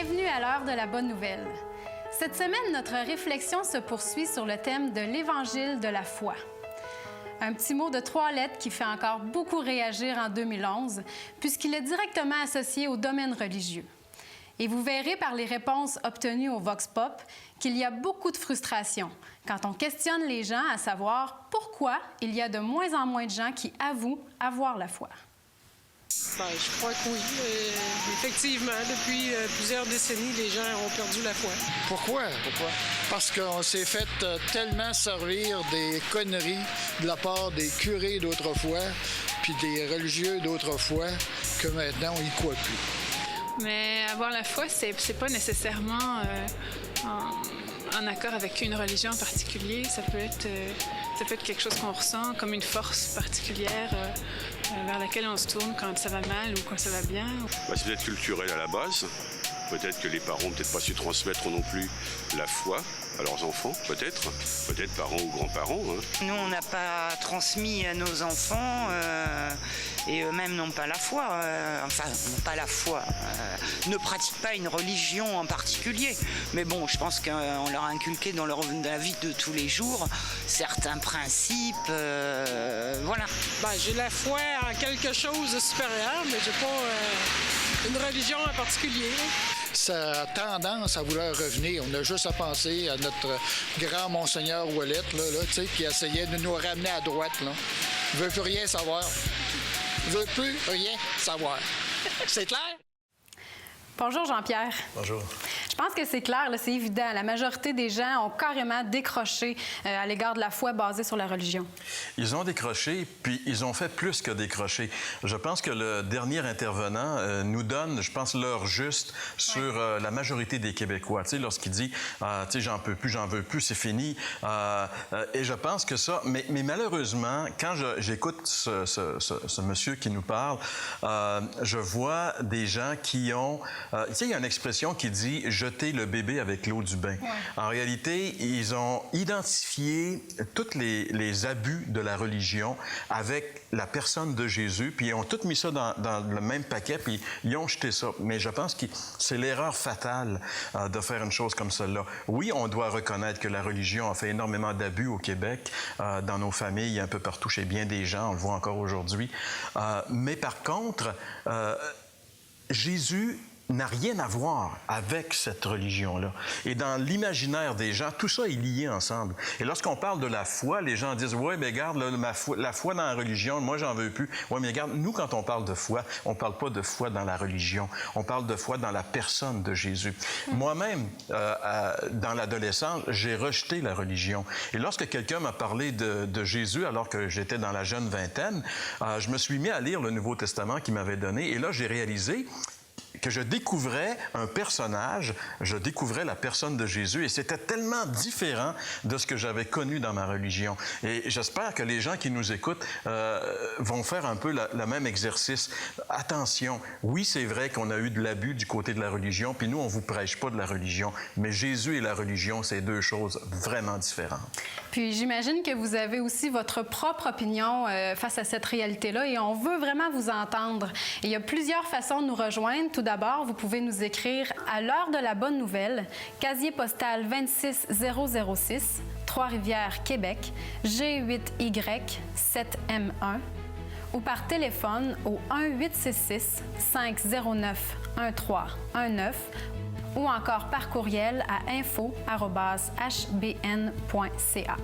Bienvenue à l'heure de la bonne nouvelle. Cette semaine, notre réflexion se poursuit sur le thème de l'Évangile de la foi. Un petit mot de 3 lettres qui fait encore beaucoup réagir en 2011, puisqu'il est directement associé au domaine religieux. Et vous verrez par les réponses obtenues au Vox Pop qu'il y a beaucoup de frustration quand on questionne les gens à savoir pourquoi il y a de moins en moins de gens qui avouent avoir la foi. Bien, je crois que oui. Effectivement, depuis plusieurs décennies, les gens ont perdu la foi. Pourquoi? Parce qu'on s'est fait tellement servir des conneries de la part des curés d'autrefois puis des religieux d'autrefois que maintenant, on y croit plus. Mais avoir la foi, c'est pas nécessairement en accord avec une religion en particulier. Ça peut être quelque chose qu'on ressent comme une force particulière vers laquelle on se tourne quand ça va mal ou quand ça va bien. C'est peut-être culturel à la base. Peut-être que les parents n'ont peut-être pas su transmettre non plus la foi à leurs enfants, peut-être parents ou grands-parents. Nous, on n'a pas transmis à nos enfants, et eux-mêmes n'ont pas la foi, ne pratiquent pas une religion en particulier. Mais bon, je pense qu'on leur a inculqué dans la vie de tous les jours certains principes, voilà. J'ai la foi en quelque chose de supérieur, mais j'ai pas une religion en particulier. Ça a tendance à vouloir revenir. On a juste à penser à notre grand Monseigneur Ouellette, qui essayait de nous ramener à droite. Là. Il veut plus rien savoir. Il veut plus rien savoir. C'est clair? Bonjour Jean-Pierre. Bonjour. Je pense que c'est clair, c'est évident. La majorité des gens ont carrément décroché à l'égard de la foi basée sur la religion. Ils ont décroché, puis ils ont fait plus que décrocher. Je pense que le dernier intervenant nous donne, je pense, l'heure juste sur la majorité des Québécois. Tu sais, lorsqu'il dit « j'en peux plus, j'en veux plus, c'est fini ». Et je pense que ça... Mais malheureusement, quand j'écoute ce monsieur qui nous parle, je vois des gens qui ont... tu sais, il y a une expression qui dit « jeter le bébé avec l'eau du bain ». En réalité, ils ont identifié tous les abus de la religion avec la personne de Jésus, puis ils ont tout mis ça dans le même paquet, puis ils ont jeté ça. Mais je pense que c'est l'erreur fatale de faire une chose comme celle-là. Oui, on doit reconnaître que la religion a fait énormément d'abus au Québec, dans nos familles, un peu partout, chez bien des gens, on le voit encore aujourd'hui. Mais par contre, Jésus n'a rien à voir avec cette religion-là. Et dans l'imaginaire des gens, tout ça est lié ensemble. Et lorsqu'on parle de la foi, les gens disent « Ouais, mais regarde, là, la foi dans la religion, moi, j'en veux plus. » Ouais, mais regarde, nous, quand on parle de foi, on parle pas de foi dans la religion. On parle de foi dans la personne de Jésus. Moi-même, dans l'adolescence, j'ai rejeté la religion. Et lorsque quelqu'un m'a parlé de Jésus, alors que j'étais dans la jeune vingtaine, je me suis mis à lire le Nouveau Testament qu'il m'avait donné. Et là, j'ai réalisé que je découvrais un personnage, je découvrais la personne de Jésus et c'était tellement différent de ce que j'avais connu dans ma religion. Et j'espère que les gens qui nous écoutent vont faire un peu le même exercice. Attention, oui, c'est vrai qu'on a eu de l'abus du côté de la religion, puis nous, on ne vous prêche pas de la religion, mais Jésus et la religion, c'est deux choses vraiment différentes. Puis j'imagine que vous avez aussi votre propre opinion face à cette réalité-là et on veut vraiment vous entendre. Et il y a plusieurs façons de nous rejoindre. Tout d'abord, vous pouvez nous écrire à l'heure de la bonne nouvelle, casier postal 26006, Trois-Rivières, Québec, G8Y7M1, ou par téléphone au 1-866-509-1319 ou encore par courriel à info@hbn.ca.